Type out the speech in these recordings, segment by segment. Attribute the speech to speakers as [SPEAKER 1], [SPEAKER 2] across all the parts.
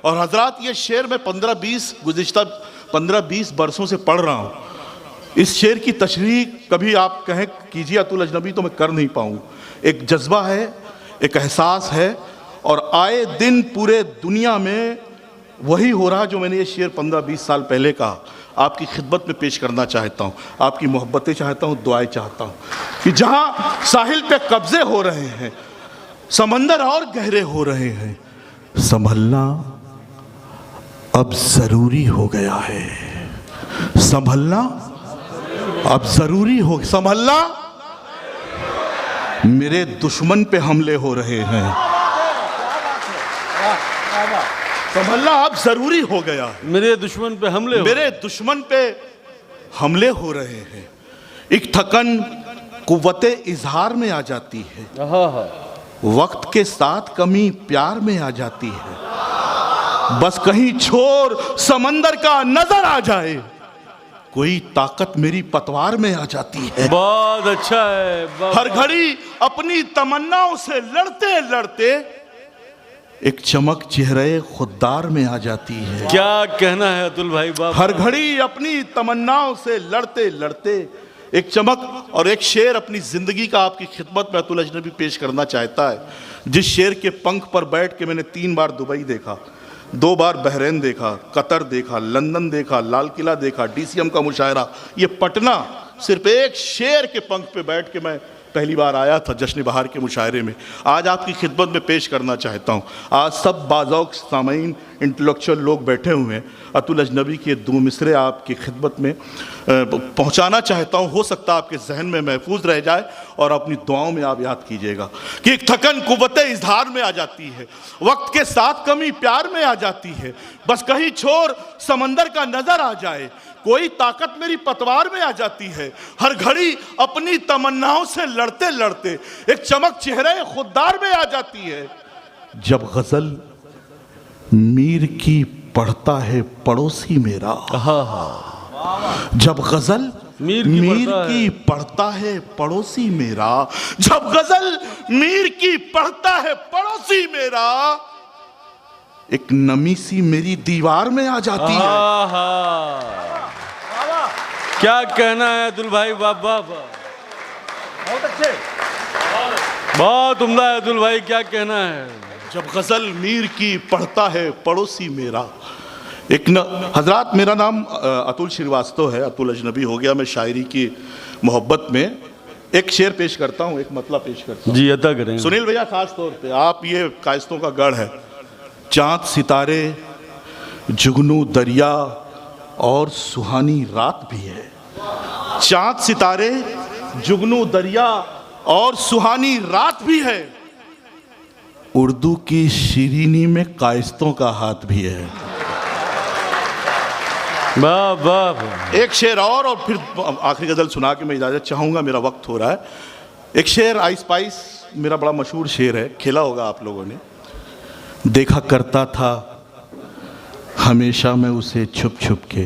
[SPEAKER 1] और हजरात ये शेर मैं 15-20 बरसों से पढ़ रहा हूँ। इस शेर की तशरीह कभी आप कहें कीजिए अतुल अजनबी तो मैं कर नहीं पाऊँ। एक जज्बा है, एक एहसास है, और आए दिन पूरे दुनिया में वही हो रहा जो मैंने ये शेर 15-20 साल पहले कहा। आपकी खिदमत में पेश करना चाहता हूँ, आपकी मोहब्बतें चाहता हूँ, दुआएं चाहता हूँ कि जहाँ साहिल पे कब्जे हो रहे हैं, समंदर और गहरे हो रहे हैं, संभलना अब जरूरी हो गया है। संभलना अब जरूरी हो, संभलना मेरे दुश्मन पे हमले हो रहे हैं, संभलना अब जरूरी हो गया है।
[SPEAKER 2] मेरे दुश्मन पे
[SPEAKER 1] हमले हो रहे हैं। एक थकन कुव्वते इजहार में आ जाती है, वक्त के साथ कमी प्यार में आ जाती है। बस कहीं छोर समंदर का नजर आ जाए, कोई ताकत मेरी पतवार में आ जाती है।
[SPEAKER 2] बहुत अच्छा है।
[SPEAKER 1] हर घड़ी अपनी तमन्नाओं से लड़ते लड़ते एक चमक चेहरे खुददार में आ जाती है।
[SPEAKER 2] क्या कहना है अतुल भाई बाबा।
[SPEAKER 1] हर घड़ी अपनी तमन्नाओं से लड़ते लड़ते एक चमक, और एक शेर अपनी जिंदगी का आपकी खिदमत में अतुल अजनबी पेश करना चाहता है, जिस शेर के पंख पर बैठ के मैंने 3 बार दुबई देखा, 2 बार बहरीन देखा, कतर देखा, लंदन देखा, लाल किला देखा, DCM का मुशायरा, ये पटना सिर्फ एक शेर के पंख पे बैठ के मैं पहली बार आया था जश्न बहार के मुशायरे में। आज आपकी खिदमत में पेश करना चाहता हूँ। आज सब बाज़ौक़ सामीन इंटेलेक्चुअल लोग बैठे हुए हैं, अतुल अजनबी के 2 मिसरे आपकी खिदमत में पहुँचाना चाहता हूँ। हो सकता है आपके जहन में महफूज रह जाए और अपनी दुआओं में आप याद कीजिएगा कि एक थकन कुव्वते इजहार में आ जाती है, वक्त के साथ कमी प्यार में आ जाती है। बस कहीं छोर समंदर का नजर आ जाए, कोई ताकत मेरी पतवार में आ जाती है। हर घड़ी अपनी तमन्नाओं से लड़ते लड़ते एक चमक चेहरे खुददार में आ जाती है। जब गजल मीर की पढ़ता है पड़ोसी मेरा, जब गजल मीर की पढ़ता है पड़ोसी मेरा, जब गजल मीर की पढ़ता है पड़ोसी मेरा, एक नमी सी मेरी दीवार में आ जाती है।
[SPEAKER 2] क्या कहना है अतुल भाई बाबा। बहुत अच्छे, बहुत उम्दा है अतुल भाई, क्या कहना है।
[SPEAKER 1] जब गजल मीर की पढ़ता है पड़ोसी मेरा। एक हजरात, मेरा नाम अतुल श्रीवास्तव है, अतुल अजनबी हो गया। मैं शायरी की मोहब्बत में एक शेर पेश करता हूँ, एक मतला पेश करता हूँ।
[SPEAKER 2] जी अता करें
[SPEAKER 1] सुनील भैया, खास तौर पे आप, ये कायस्तों का गढ़ है। चांद सितारे जुगनू दरिया और सुहानी रात भी है। चांद सितारे जुगनू दरिया और सुहानी रात भी है। उर्दू की शीरीनी में कायस्तों का हाथ भी है।
[SPEAKER 2] वाह वाह।
[SPEAKER 1] एक शेर और फिर आखिरी गजल सुना के मैं इजाजत चाहूंगा, मेरा वक्त हो रहा है। एक शेर आई स्पाइस मेरा बड़ा मशहूर शेर है, खेला होगा आप लोगों ने। देखा करता था हमेशा मैं उसे छुप छुप के,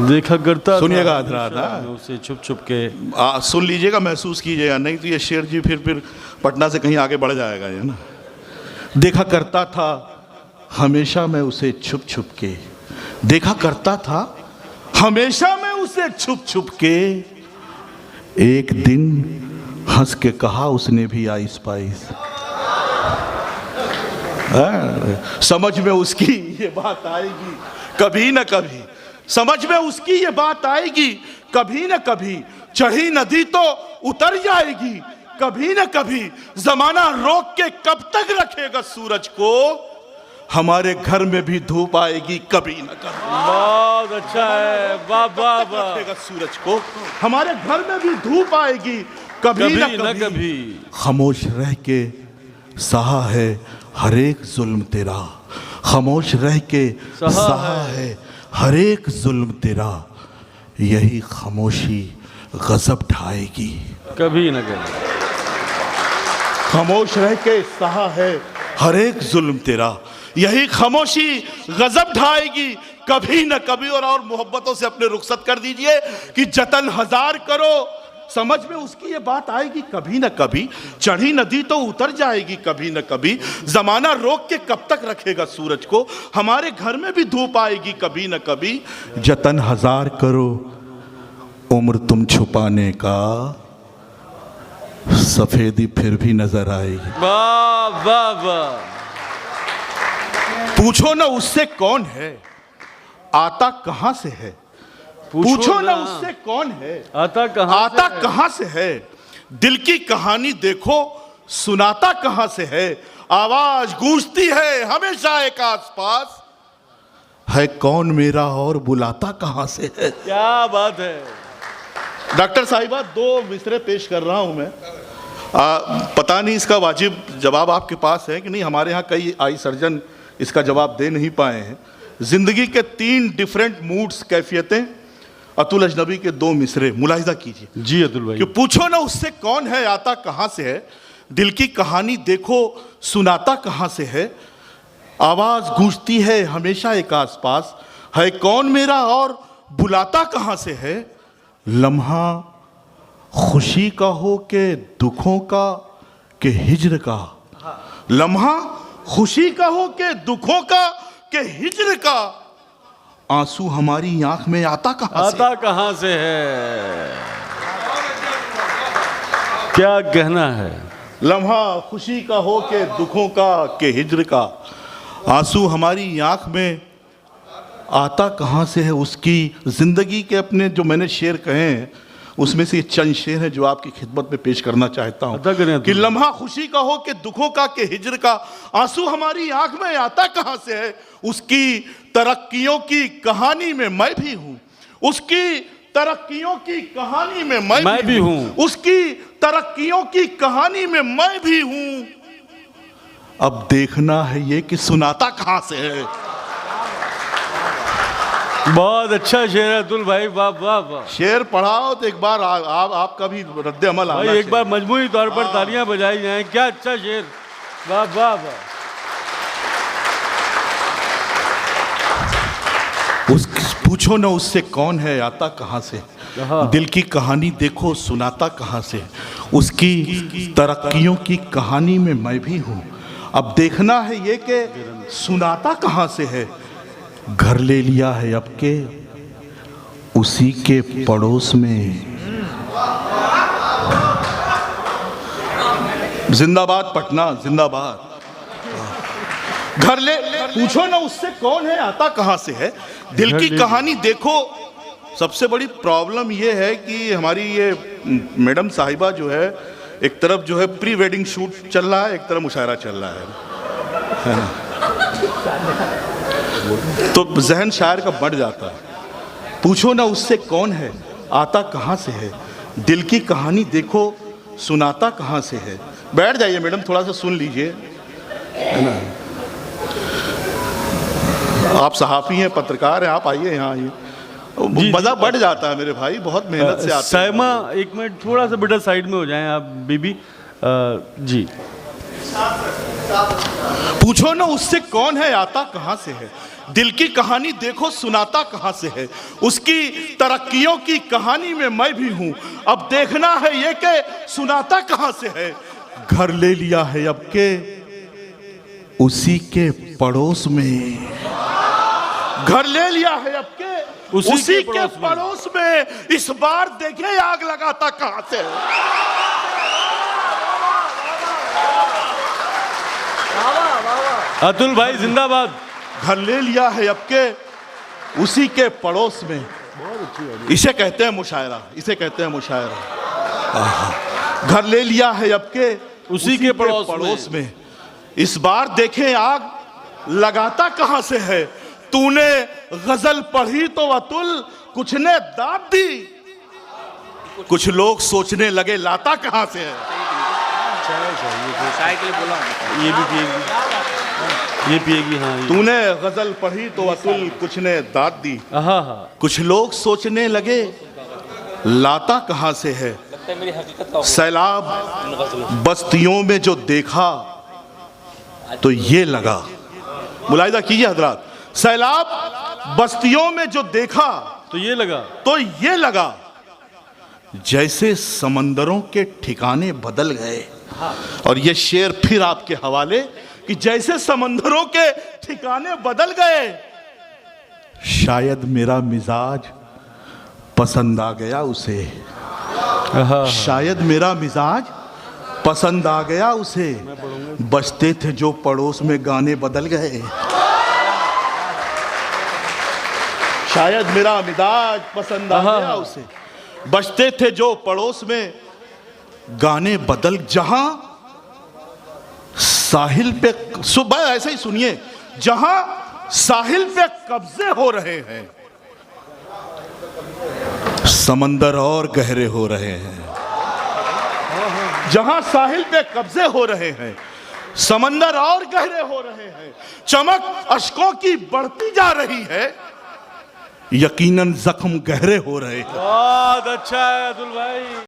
[SPEAKER 2] देखा करता,
[SPEAKER 1] सुनिएगा हजरात,
[SPEAKER 2] उसे छुप छुप के
[SPEAKER 1] सुन लीजिएगा, महसूस कीजिएगा, नहीं तो ये शेर जी फिर पटना से कहीं आगे बढ़ जाएगा ये ना। देखा करता था हमेशा मैं उसे छुप छुप के, देखा करता था हमेशा मैं उसे छुप छुप के, एक दिन हंस के कहा उसने भी आई स्पाइस। समझ में उसकी ये बात आएगी कभी न कभी, समझ में उसकी ये बात आएगी कभी न कभी, चढ़ी नदी तो उतर जाएगी कभी न कभी, जमाना रोक के कब तक रखेगा सूरज को, हमारे घर में भी धूप आएगी कभी न कभी।
[SPEAKER 2] बहुत अच्छा है, वाह वाह वाह।
[SPEAKER 1] रखेगा सूरज को, हमारे घर में भी धूप आएगी कभी न कभी। खामोश रह के सहा है हर एक जुल्म तेरा, खामोश रह के सहा है हर एक जुल्म तेरा, यही खामोशी गजब ढाएगी
[SPEAKER 2] कभी न कभी।
[SPEAKER 1] खामोश रह के सहा है हर एक जुल्म तेरा, यही खामोशी गजब ढाएगी कभी न कभी। और मोहब्बतों से अपने रुखसत कर दीजिए कि जतन हजार करो समझ में उसकी ये बात आएगी कभी न कभी। चढ़ी नदी तो उतर जाएगी कभी न कभी। जमाना रोक के कब तक रखेगा सूरज को, हमारे घर में भी धूप आएगी कभी न कभी। जतन हजार करो उम्र तुम छुपाने का, सफेदी फिर भी नजर आएगी।
[SPEAKER 2] वाह वाह वाह।
[SPEAKER 1] पूछो ना उससे कौन है, आता कहां से है। पूछो ना उससे कौन है, आता कहां से है। दिल की कहानी देखो सुनाता कहां से है। आवाज गूंजती है हमेशा एक आसपास, है कौन मेरा और बुलाता कहां से है।
[SPEAKER 2] क्या बात है
[SPEAKER 1] डॉक्टर साहिबा, 2 मिसरे पेश कर रहा हूं मैं। पता नहीं इसका वाजिब जवाब आपके पास है कि नहीं। हमारे यहाँ कई आई सर्जन इसका जवाब दे नहीं पाए हैं। जिंदगी के 3 डिफरेंट मूड्स, कैफियतें, अतुल अजनबी के 2 मिसरे मुलाहिजा कीजिए।
[SPEAKER 2] जी अतुल भाई।
[SPEAKER 1] कि पूछो ना उससे कौन है, आता कहां से है। दिल की कहानी देखो सुनाता कहां से है। आवाज गूंजती है हमेशा एक आसपास, है कौन मेरा और बुलाता कहां से है। लम्हा खुशी का हो के दुखों का के हिज्र का, लम्हा खुशी का हो के दुखों का के हिज्र का, आंसू हमारी आंख में आता कहां
[SPEAKER 2] से है। क्या कहना है।
[SPEAKER 1] लम्हा खुशी का हो के दुखों का के हिज्र का, आंसू हमारी आंख में आता कहां से है। उसकी जिंदगी के अपने जो मैंने शेर कहे हैं उसमें से ये चंद शेर हैं जो आपकी खिदमत में पेश करना चाहता हूं। कि लम्हा खुशी का हो के दुखों का के हिज्र का, आंसू हमारी आंख में आता कहां से है। उसकी तरक्कियों की कहानी में मैं भी हूं, उसकी तरक्कियों की कहानी में मैं भी हूं, उसकी तरक्कियों की कहानी में मैं भी हूं। अब देखना है ये कि सुनाता कहां से है।
[SPEAKER 2] बहुत अच्छा शेर है अतुल भाई, वाह वाह वाह।
[SPEAKER 1] शेर पढ़ाओ तो एक बार आपका भी रद्द अमल आना
[SPEAKER 2] भाई, एक बार मजमूई तौर पर तालियां बजाई जाएं। क्या अच्छा शेर, वाह वाह वाह।
[SPEAKER 1] पूछो ना उससे कौन है, आता कहां से। दिल की कहानी देखो सुनाता कहां से, उसकी तरक्कियों की कहानी में मैं भी हूं। अब देखना है ये कि सुनाता कहां से है। घर ले लिया है अब के उसी के पड़ोस में। जिंदाबाद पटना जिंदाबाद। घर ले, पूछो ना उससे कौन है, आता कहां से है। दिल की कहानी देखो। सबसे बड़ी प्रॉब्लम ये है कि हमारी ये मैडम साहिबा जो है, एक तरफ जो है प्री वेडिंग शूट चल रहा है, एक तरफ मुशायरा चल रहा है ना, तो जहन शायर का बढ़ जाता है। पूछो ना उससे कौन है, आता कहां से है। दिल की कहानी देखो सुनाता कहां से है। बैठ जाइए मैडम, थोड़ा सा सुन लीजिए, है ना। आप सहाफ़ी हैं, पत्रकार हैं, आप आइए यहाँ आइए। मज़ा बढ़ जाता है मेरे भाई, बहुत मेहनत से आते हैं।
[SPEAKER 2] साइमा, एक मिनट थोड़ा सा बेटा साइड में हो जाएं आप बीबी जी।
[SPEAKER 1] पूछो ना उससे कौन है, आता कहां से है। दिल की कहानी देखो सुनाता कहां से है। उसकी तरक्कियों की कहानी में मैं भी हूं। अब देखना है ये कि सुनाता कहां से है। घर ले लिया है अब के उसी के पड़ोस में। घर ले लिया है अब के उसी के पड़ोस में। इस बार देखे आग लगाता कहां से है।
[SPEAKER 2] अतुल भाई जिंदाबाद।
[SPEAKER 1] घर ले लिया है अब के उसी के पड़ोस में। इसे कहते हैं मुशायरा, इसे कहते हैं मुशायरा। घर ले लिया है अब के उसी के पड़ोस में। इस बार देखें आग लगाता कहां से है। तूने गजल पढ़ी तो अतुल कुछ ने दाद दी। कुछ लोग सोचने लगे लाता कहां से है।
[SPEAKER 2] ये भी पिएगी, ये पिएगी। हाँ,
[SPEAKER 1] तूने गजल पढ़ी तो अतुल कुछ ने दाद दी। कुछ लोग सोचने लगे लाता कहां से है। सैलाब बस्तियों में जो देखा तो ये लगा। मुलाहिजा कीजिए हजरात, सैलाब बस्तियों में जो देखा
[SPEAKER 2] तो ये लगा,
[SPEAKER 1] तो ये लगा। जैसे समंदरों के ठिकाने बदल गए। और ये शेर फिर आपके हवाले कि जैसे समंदरों के ठिकाने बदल गए, शायद मेरा मिजाज पसंद आ गया उसे। शायद मेरा मिजाज पसंद आ गया उसे। बजते थे जो पड़ोस में गाने बदल गए। शायद मेरा मिजाज पसंद आ गया उसे। बजते थे जो पड़ोस में गाने बदल। जहां साहिल पे, सुबह ऐसे ही सुनिए, जहां साहिल पे कब्जे हो रहे हैं, समंदर और गहरे हो रहे हैं। जहां साहिल पे कब्जे हो रहे हैं, समंदर और गहरे हो रहे हैं। चमक अश्कों की बढ़ती जा रही है, यकीनन जख्म गहरे हो रहे हैं।
[SPEAKER 2] बहुत अच्छा है अतुल भाई।